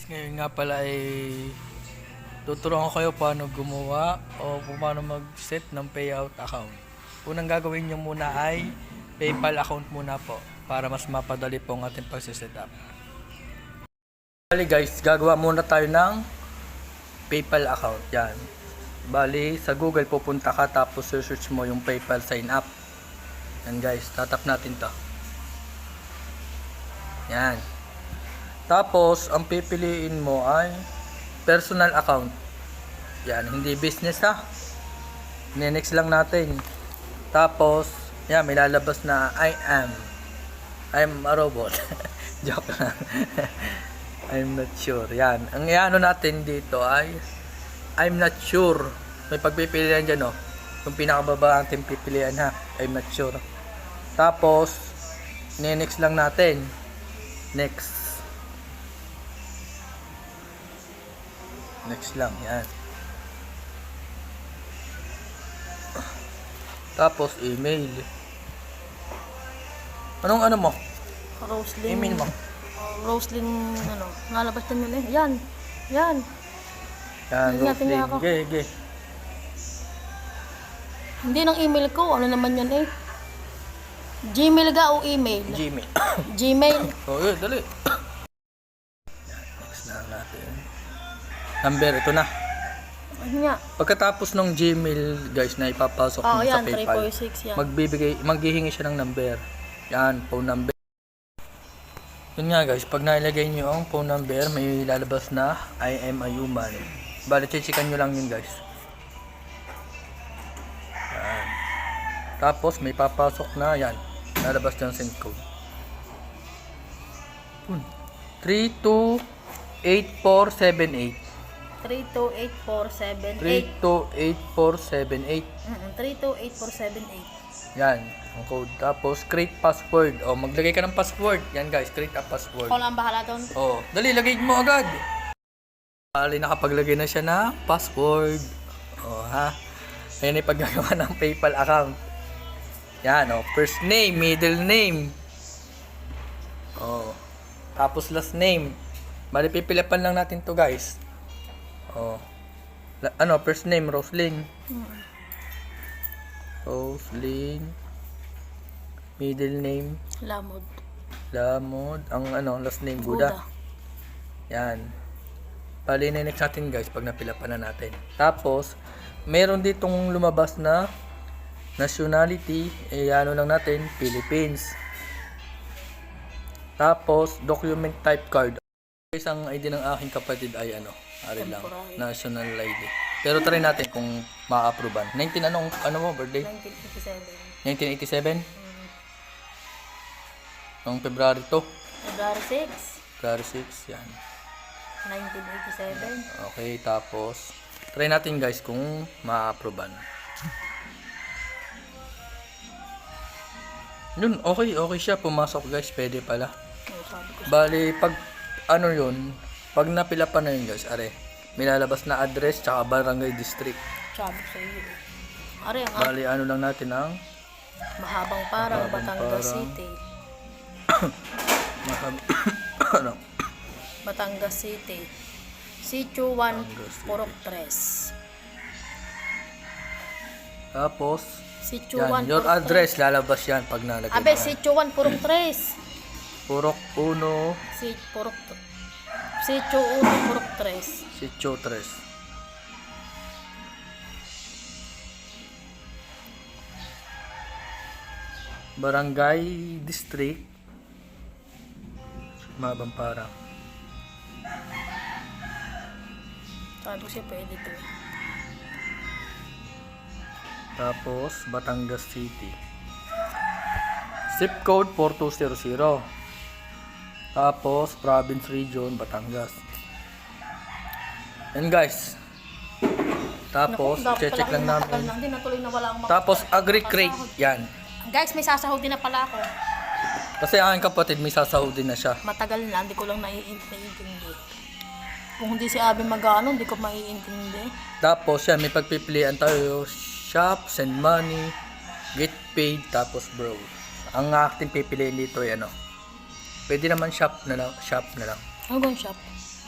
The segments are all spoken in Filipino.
ngayon nga pala ay tuturuan ko kayo paano gumawa o paano mag-set ng payout account. Unang gagawin nyo muna ay PayPal account muna po para mas mapadali po ang ating pag-set up. Bali guys, gagawa muna tayo ng PayPal account. Yan. Bali, sa Google pupunta ka tapos search mo yung PayPal sign up. Yan guys, tatap natin to. Yan. Tapos, ang pipiliin mo ay personal account. Yan, hindi business ha. Next lang natin. Tapos, yan, may lalabas na I'm a robot. Joke lang. I'm not sure. Yan. Ang iano natin dito ay I'm not sure. May pagpipilian dyan, oh. Yung pinakababa ating pipilian ha. I'm not sure. Tapos, next lang natin. Next lang, yan. Tapos email. Anong ano mo? Roslyn. Email mo. Roslyn, ano, nalabas na yun eh. Yan. Yan, Ingatan niya ako. Ge. Hindi ng email ko. Ano naman yan eh? Gmail ga o email? Gmail. Gmail. Oh, yun, dali. Next na natin. Number, ito na. Ano nga? Pagkatapos ng Gmail, guys, na ipapasok mo sa yan, PayPal, 346 yan. maghihingi siya ng number. Yan, phone number. Yun nga guys, pag nailagay nyo ang phone number, may lalabas na I am a human. Bali, chichikan nyo lang yun guys. Yan. Tapos may papasok na, yan, lalabas yung send code. 328478. 328478. 328478. 328478. Yan, ang code. Tapos create password. O, maglagay ka ng password. Yan guys, create a password. Ako lang bahala doon. O, dali, lagay mo agad. Bali, nakapaglagay na siya na password. O, ha? Ayan ay paggagawa ng PayPal account. Yan, o. First name, middle name. O. Tapos last name. Bali, pipilapan lang natin to guys. O. First name, Roslyn. Roslyn. Middle name, Lamod. Ang last name, Buda. Yan. Bali, next natin guys pag napilapan na natin. Tapos, meron ditong lumabas na nationality. Ano lang natin, Philippines. Tapos, document type card. Isang ID ng aking kapatid ay ari lang, national ID. Pero try natin kung ma-approvean. 19 ano mo, birthday? 1987. 1987? Noong February to? February 6. February 6, yan. 1987. Okay, tapos try natin guys kung ma-approvean. Yun, okay siya. Pumasok guys, pwede pala. Bali, pag pag napila pa na yun guys, may lalabas na address tsaka barangay district. Sabi ko sa iyo. Are, Bali, lang natin ang mahabang parang Batangas City. Batangas City. Sitio 1, Purok 3. Tapos, Sitio yan, 1, your Purok address, lalabas yan pag nalagay. Abe, mo yan. Sitio 1, Purok 3. Purok 1, Sitio 1, Purok 3. Sitio 3. Barangay District, Mabampara. Sabi ko siya pwede to. Tapos, Batangas City. Zip code 4200. Tapos, province region, Batangas. And guys. Tapos, check lang namin. Tapos, agree-crate. Yan. Guys, may sasahodin na pala ako. Kasi ang aking kapatid, may sasahodin na siya. Matagal na, hindi ko lang naiintindi. Kung hindi si Abby mag-ano, hindi ko maiintindi. Tapos, yan, may pagpipilian tayo. Shop, send money, get paid, tapos bro. Ang ating pipiliin dito ay pwede naman shop na lang. Ano bang shop?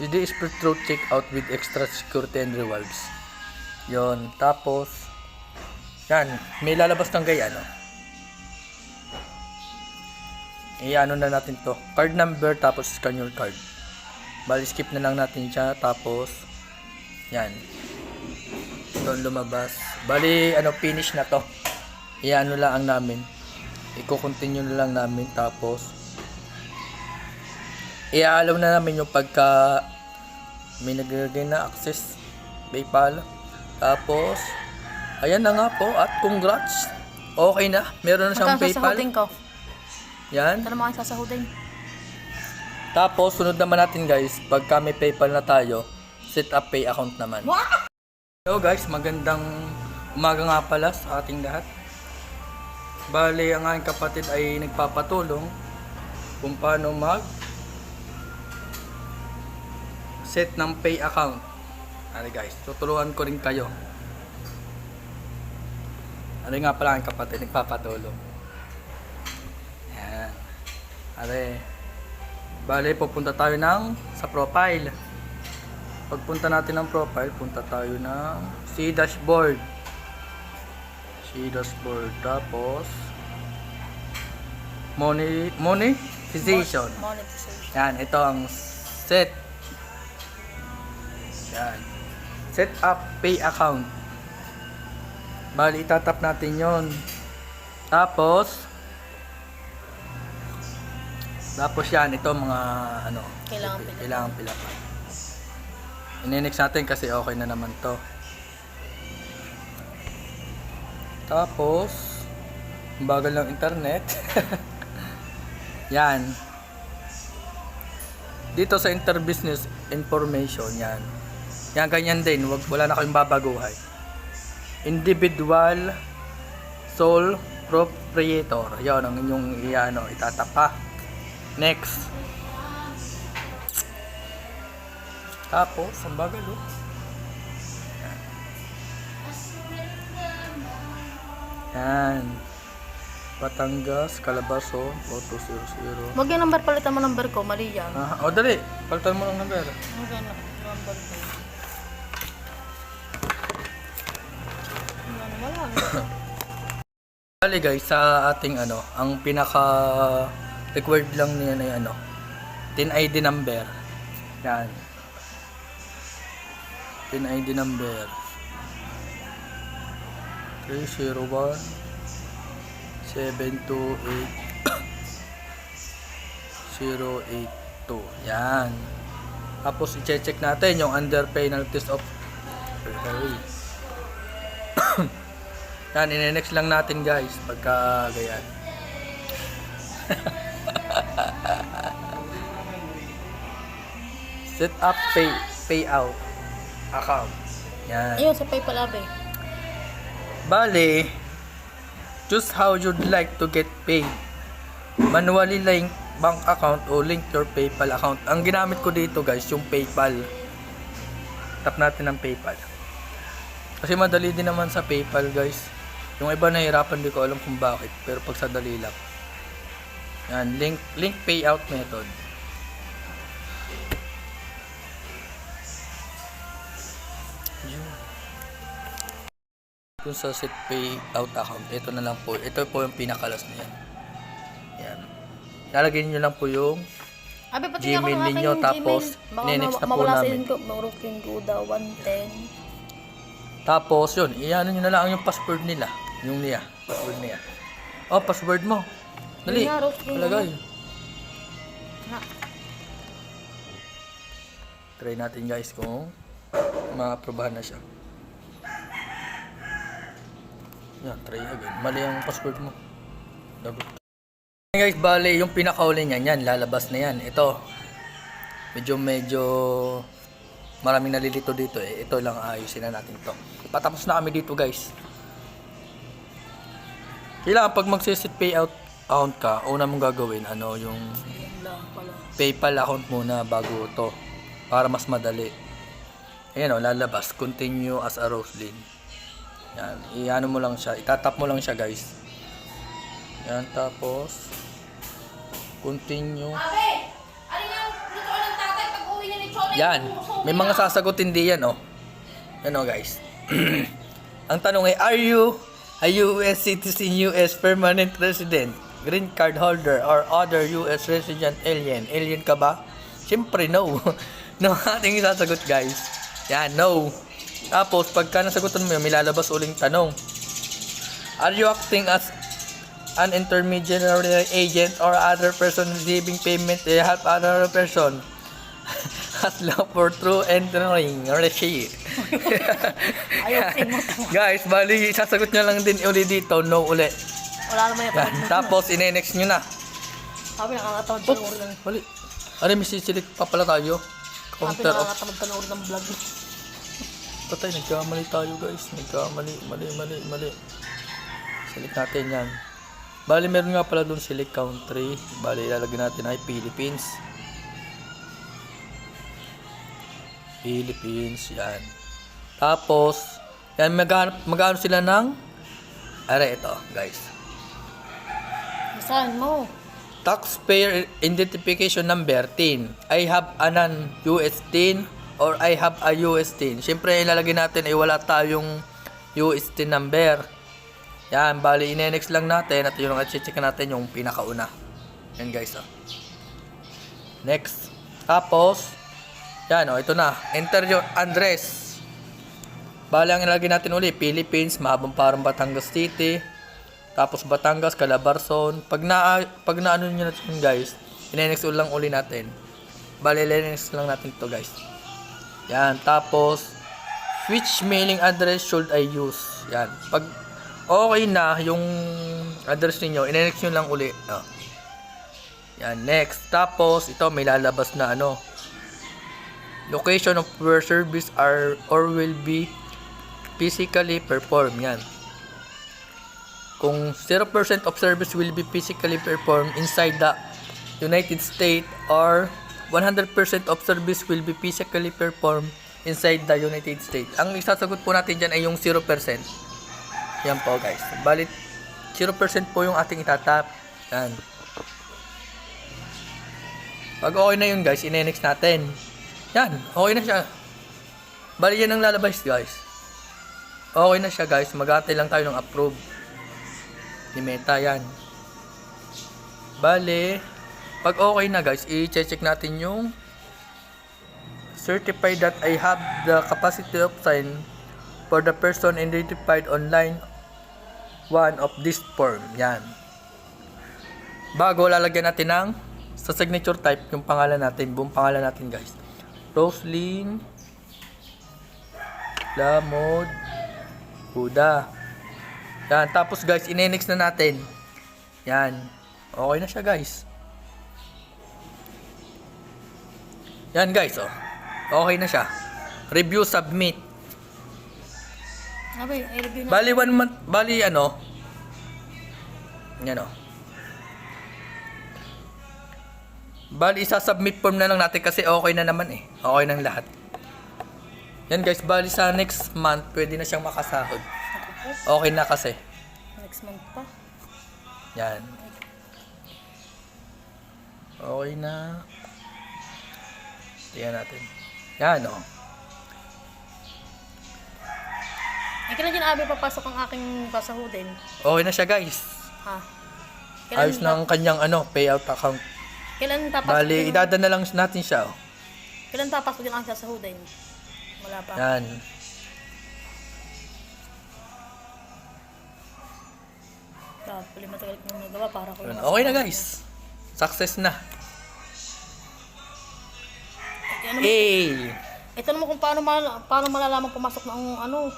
This is through checkout with extra security and rewards. Yon. Tapos, yan. May lalabas ng gaya, no? Ano na natin to. Card number, tapos scan your card. Bali, skip na lang natin siya. Tapos, yan. Ito lumabas. Bali, finish na to. Ano lang ang namin. Iko-continue na lang namin. Tapos, i-allow na namin yung pagka may naglagay na access PayPal. Tapos, ayan na nga po. At congrats. Okay na. Meron na siyang Magkano PayPal. sasahudin ko? Yan. Ito naman ang sasahudin. Tapos, sunod naman natin guys. Pagka may PayPal na tayo, set up pay account naman. What? Hello guys, magandang umaga nga pala sa ating lahat. Bale, ang aking kapatid ay nagpapatulong kung paano set ng pay account. Ano guys, tutulungan ko rin kayo. Ano nga pala ang kapatid, nagpapatulong. Yan. Bale, pupunta tayo sa profile. Pagpunta natin ng profile, punta tayo ng dashboard. Dashboard. Tapos, monetization. Monetization. Yan, ito ang set. Yan. Set up pay account. Bali, itatap natin yon. Tapos yan, ito mga kailangan pilapan. Inenext natin kasi okay na naman to. Tapos, ang bagal ng internet. Yan. Dito sa interbusiness information, yan. Yan, ganyan din. Wala na kayong babaguhay. Individual sole proprietor. Yan ang inyong itatap pa. Next. Tapos, ang bagal Yan. Batangas, Calabarzon, 4200. Wag yung number, palitan mo number ko, mali yan. Dali. Palitan mo lang number. Okay na, number ko. Wala. Bali guys, sa ating ang pinaka required lang niya na TIN ID number. Yan. TIN ID number 301 728 082. Yan. Tapos i-check natin yung under penalties of perjury. Yan, i-next lang natin guys pagka ganyan. Set up payout account. Yan. Ayun, sa PayPal abe. Bale, choose how you'd like to get paid. Manually link bank account o link your PayPal account. Ang ginamit ko dito guys, yung PayPal. Tap natin ang PayPal. Kasi madali din naman sa PayPal guys. Yung iba nahihirapan, di ko alam kung bakit. Pero pag sa dali lang. Yan, link payout method. Kung sa set payout account, ito na lang po. Ito po yung pinakalas niyan. Yan. Lalagyan niyo lang po yung Abe, pati ako Gmail ng ninyo, aking tapos Gmail. ninext na po mawala sa namin. inyo, marukin ko daw 110. Tapos yun, iano nyo na lang yung password nila. Yung niya, password niya. Oh, password mo. Dali, Yun nga, Rose, yun palagay. Ha. Try natin guys kung ma-aprobahan na siya. Yan, try again. Mali ang password mo. Double. Guys, bale, yung pinakauli niyan, yan, lalabas na yan. Ito, medyo maraming nalilito dito eh. Ito lang ayusin na natin to. Patapos na kami dito guys. Kailangan pag magsiset payout account ka, una mong gagawin, yung PayPal account muna bago to. Para mas madali. Ayan lalabas. Continue as a Roslyn. Yan, i-ano mo lang siya. Itatap mo lang siya guys. Yan, tapos continue. Abe! Ano yung luto ng tatay pag uwi niya ni Cholo Yan. May mga sasagutin di yan, oh. Yan, oh, guys. Ang tanong ay, are you a US citizen, US permanent resident, green card holder, or other US resident alien? Alien ka ba? Siyempre, no. No, ating isasagot, guys. Yan, no. Tapos, pagka nasagutan mo yun, may lalabas uling tanong. Are you acting as an intermediary agent or other person receiving payment to help other person? As law for true entering or receipt. Ayusin mo. Guys, bali, sasagot nyo lang din uli dito, no uli. Wala naman yung Yan, tapos ine-next nyo na. Sabi nakakatamad panoorin ng... Bali. Ano, may sisilik pa pala tayo. Sabi Counter of... nakakatamad panoorin ng vlog. Patay, nagkamali tayo, guys. Nagkamali, mali. Select natin yan. Bali, meron nga pala doon select country. Bali, ilalagay natin ay Philippines. Philippines, yan. Tapos, yan, magkano sila ng... Are, ito, guys. Saan mo? Taxpayer identification number 10. I have an US 10 or I have a US 10. Siyempre, ilalagay natin ay wala tayong US 10 number. Yan, bali, ine-next lang natin at yung check natin yung pinakauna. Yan, guys, oh. Next. Tapos, yan, oh, ito na. Enter your address. Bali, ang ilalagay natin uli, Philippines, mahabang parang Batangas City. Tapos Batangas, Calabarzon. Pag na ano nyo natin, guys, ine-next lang uli natin. Bali, ine-next lang natin to, guys. Yan, tapos, which mailing address should I use? Yan. Pag okay na yung address niyo, ine-next nyo lang uli. Oh. Yan, next. Tapos, ito, may lalabas na ano. Location of where service are or will be physically performed. Yan. Kung 0% of service will be physically performed inside the United States or 100% of service will be physically performed inside the United States. Ang isasagot po natin dyan ay yung 0%. Yan po, guys. Balit 0% po yung ating itatap. Yan. Pag okay na yun, guys, ine-next natin. Yan, okay na siya. Bali, yan ang lalabas, guys. Okay na siya, guys. Mag-aantay lang tayo ng approve ni Meta, yan. Bali, pag okay na, guys, i-check natin yung certified that I have the capacity of sign for the person identified online one of this form. Yan. Bago, lalagyan natin ng sa signature type yung pangalan natin, buong pangalan natin, guys. Roslyn Lamod Huda. Yan. Tapos, guys, ine-next na natin. Yan. Okay na siya, guys. Yan, guys, oh. Okay na siya. Review, submit. Sabi, i-review na. Bali, 1 month. Bali, ano. Yan, oh. Bali, isa-submit form na lang natin kasi okay na naman eh. Okay ng lahat. Yan, guys. Bali, sa next month, pwede na siyang makasahod. Okay na kasi. Next month pa. Yan. Okay na. Tingnan natin. Yan, oh. Kailan din, Abi, papasok ang aking pasahudin? Okay na siya, guys. Ha? Ayos ng kanyang, ano, payout account. Kailan papasok Bali, idadana lang natin siya, oh. Kailan papasok din ang sasahudin? Wala pa. Yan. Pali matagal ko nang nagawa para ko. Okay na, guys. Success na. Ano, Hey! ito naman kung paano malalaman pumasok ng ano,